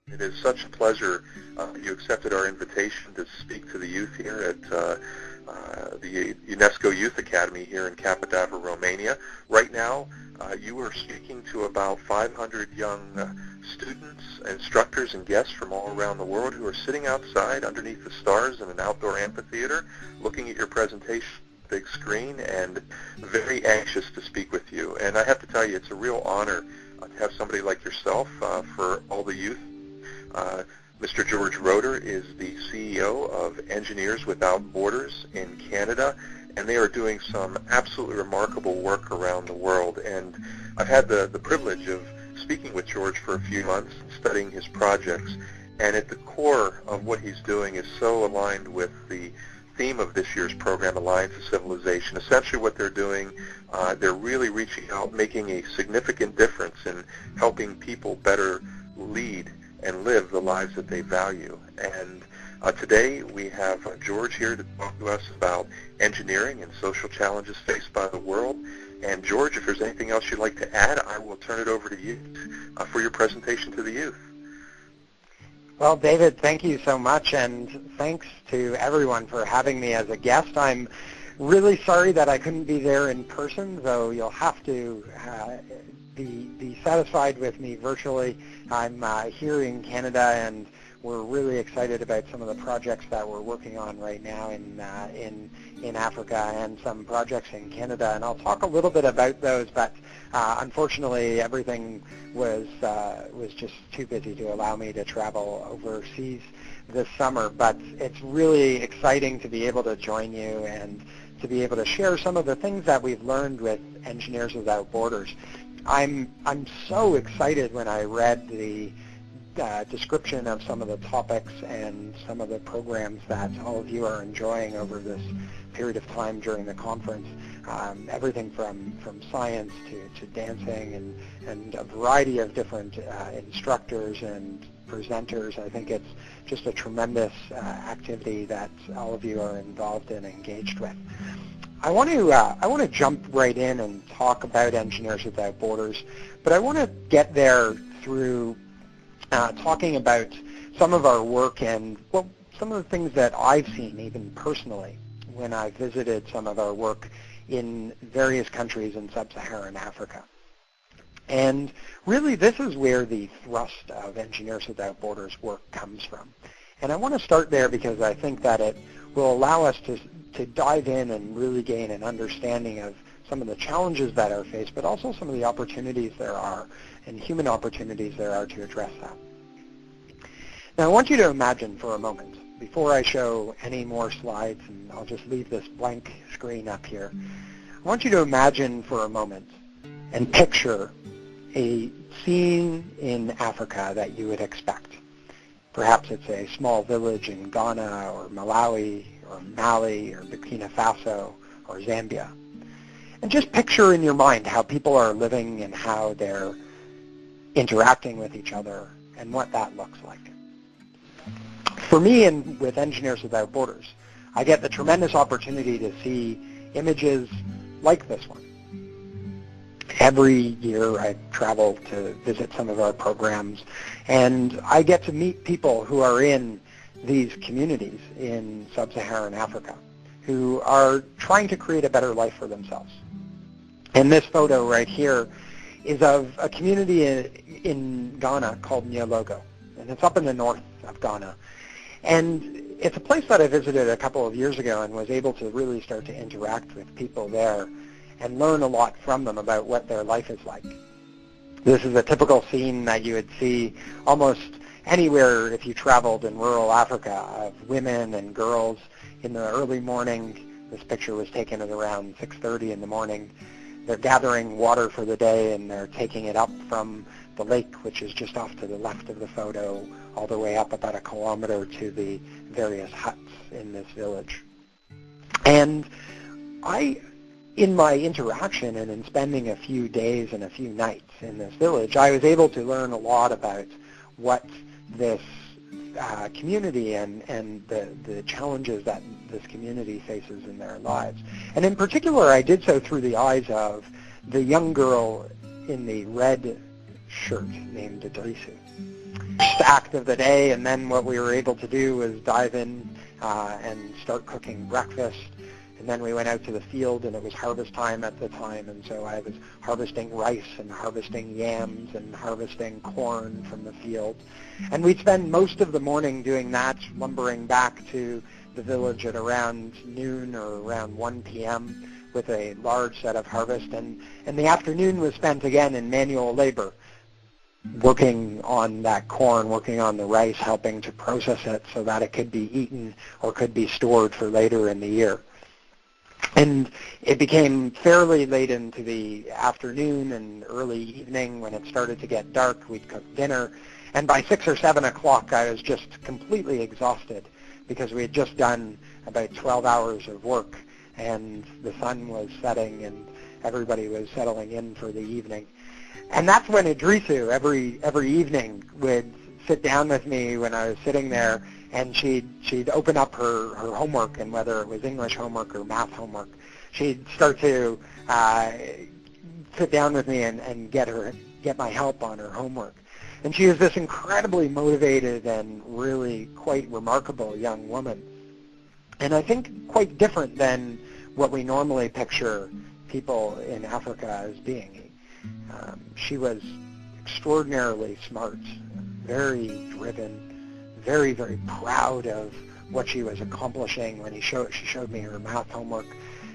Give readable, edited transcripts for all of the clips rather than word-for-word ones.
It is such a pleasure you accepted our invitation to speak to the youth here at the UNESCO Youth Academy here in Capodava, Romania. Right now, you are speaking to about 500 young students, instructors, and guests from all around the world who are sitting outside underneath the stars in an outdoor amphitheater looking at your presentation on the big screen and very anxious to speak with you. And I have to tell you, it's a real honor to have somebody like yourself for all the youth. Mr. George Roeder is the CEO of Engineers Without Borders in Canada, and they are doing some absolutely remarkable work around the world. And I've had the privilege of speaking with George for a few months, studying his projects, and at the core of what he's doing is so aligned with the theme of this year's program, Alliance of Civilization. Essentially what they're doing, they're really reaching out, making a significant difference in helping people better lead and live the lives that they value. And today we have George here to talk to us about engineering and social challenges faced by the world. And George, if there's anything else you'd like to add, I will turn it over to you for your presentation to the youth. Well, David, thank you so much, and thanks to everyone for having me as a guest. I'm really sorry that I couldn't be there in person, though you'll have to be satisfied with me virtually. I'm here in Canada, and we're really excited about some of the projects that we're working on right now in Africa and some projects in Canada, and I'll talk a little bit about those, but unfortunately everything was just too busy to allow me to travel overseas this summer. But it's really exciting to be able to join you and to be able to share some of the things that we've learned with Engineers Without Borders. I'm so excited when I read the description of some of the topics and some of the programs that all of you are enjoying over this period of time during the conference. Everything from science to dancing and a variety of different instructors and presenters. I think it's just a tremendous activity that all of you are involved and engaged with. I want to jump right in and talk about Engineers Without Borders, but I want to get there through talking about some of our work and some of the things that I've seen even personally when I visited some of our work in various countries in sub-Saharan Africa. And really this is where the thrust of Engineers Without Borders work comes from. And I want to start there because I think that it will allow us to dive in and really gain an understanding of some of the challenges that are faced, but also some of the opportunities there are and human opportunities there are to address that. Now I want you to imagine for a moment, before I show any more slides, and I'll just leave this blank screen up here, I want you to imagine for a moment and picture a scene in Africa that you would expect. Perhaps it's a small village in Ghana or Malawi or Mali or Burkina Faso or Zambia. And just picture in your mind how people are living and how they're interacting with each other and what that looks like. For me and with Engineers Without Borders, I get the tremendous opportunity to see images like this one. Every year I travel to visit some of our programs, and I get to meet people who are in these communities in sub-Saharan Africa who are trying to create a better life for themselves. And this photo right here is of a community in Ghana called Nia Logo, and it's up in the north of Ghana. And it's a place that I visited a couple of years ago and was able to really start to interact with people there and learn a lot from them about what their life is like. This is a typical scene that you would see almost anywhere if you traveled in rural Africa, of women and girls in the early morning. This picture was taken at around 6:30 in the morning. They're gathering water for the day, and they're taking it up from the lake, which is just off to the left of the photo, all the way up about 1 kilometer to the various huts in this village. And in my interaction and in spending a few days and a few nights in this village, I was able to learn a lot about what this community and the challenges that this community faces in their lives. And in particular, I did so through the eyes of the young girl in the red shirt named Idrisu. First act of the day, and then what we were able to do was dive in and start cooking breakfast. And then we went out to the field, and it was harvest time at the time, and so I was harvesting rice and harvesting yams and harvesting corn from the field. And we'd spend most of the morning doing that, lumbering back to the village at around noon or around 1 p.m. with a large set of harvest. And the afternoon was spent again in manual labor, working on that corn, working on the rice, helping to process it so that it could be eaten or could be stored for later in the year. And it became fairly late into the afternoon and early evening. When it started to get dark, we'd cook dinner. And by 6 or 7 o'clock, I was just completely exhausted because we had just done about 12 hours of work, and the sun was setting, and everybody was settling in for the evening. And that's when Idrisu, every evening, would sit down with me when I was sitting there, and she'd open up her homework, and whether it was English homework or math homework, she'd start to sit down with me and get my help on her homework. And she was this incredibly motivated and really quite remarkable young woman. And I think quite different than what we normally picture people in Africa as being. She was extraordinarily smart, very driven, very, very proud of what she was accomplishing when she showed me her math homework.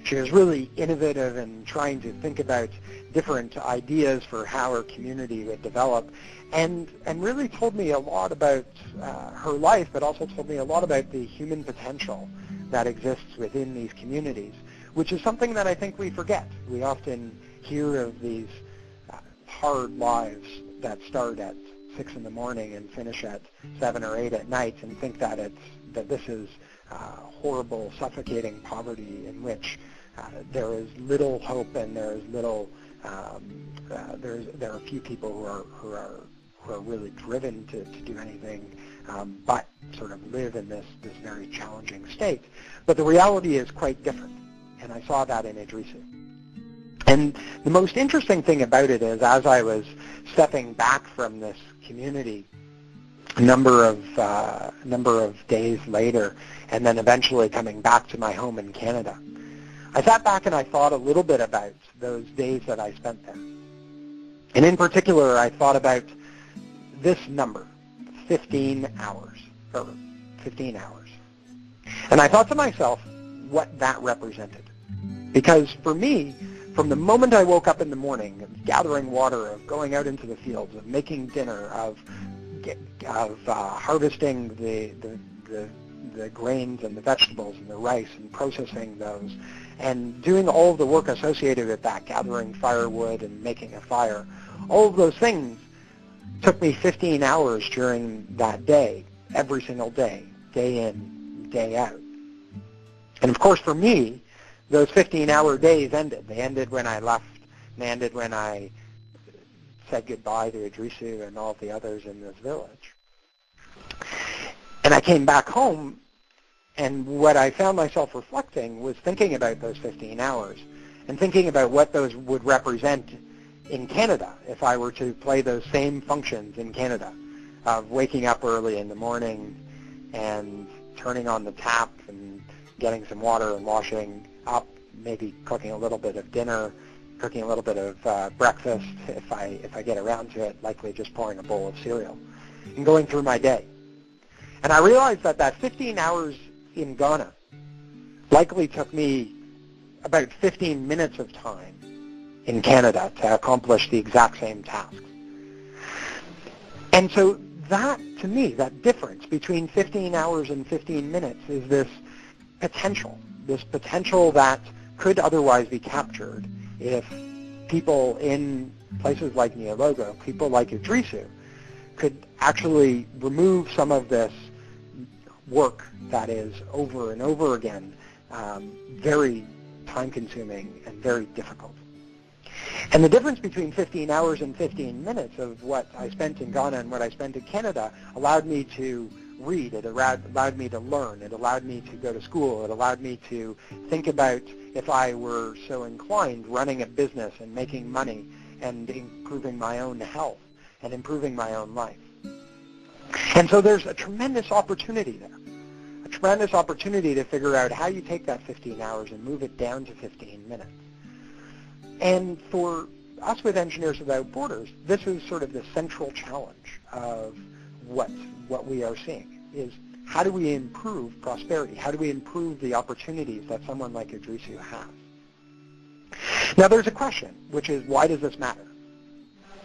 She was really innovative in trying to think about different ideas for how her community would develop, and really told me a lot about her life, but also told me a lot about the human potential that exists within these communities, which is something that I think we forget. We often hear of these hard lives that start at 6 in the morning and finish at 7 or 8 at night, and think that this is horrible, suffocating poverty in which there is little hope, and there is little. There are few people who are really driven to do anything but sort of live in this very challenging state. But the reality is quite different, and I saw that in Idrisu. And the most interesting thing about it is, as I was stepping back from this community a number of days later, and then eventually coming back to my home in Canada, I sat back and I thought a little bit about those days that I spent there. And in particular, I thought about this number, 15 hours. And I thought to myself what that represented. Because for me, from the moment I woke up in the morning, of gathering water, of going out into the fields, of making dinner, of harvesting the grains and the vegetables and the rice and processing those, and doing all of the work associated with that, gathering firewood and making a fire, all of those things took me 15 hours during that day, every single day, day in, day out. And of course for me, those 15-hour days ended. They ended when I left. They ended when I said goodbye to Idrisu and all of the others in this village. And I came back home, and what I found myself reflecting was thinking about those 15 hours and thinking about what those would represent in Canada if I were to play those same functions in Canada, of waking up early in the morning and turning on the tap and getting some water and washing up, maybe cooking a little bit of dinner, cooking a little bit of breakfast if I get around to it, likely just pouring a bowl of cereal, and going through my day. And I realized that 15 hours in Ghana likely took me about 15 minutes of time in Canada to accomplish the exact same tasks. And so that, to me, that difference between 15 hours and 15 minutes is this potential that could otherwise be captured if people in places like Nia Logo, people like Idrisu, could actually remove some of this work that is over and over again very time-consuming and very difficult. And the difference between 15 hours and 15 minutes of what I spent in Ghana and what I spent in Canada allowed me to read. It allowed me to learn. It allowed me to go to school. It allowed me to think about, if I were so inclined, running a business and making money and improving my own health and improving my own life. And so there's a tremendous opportunity there, a tremendous opportunity to figure out how you take that 15 hours and move it down to 15 minutes. And for us with Engineers Without Borders, this is sort of the central challenge of what we are seeing, is how do we improve prosperity? How do we improve the opportunities that someone like Idrisu has? Now there's a question, which is, why does this matter?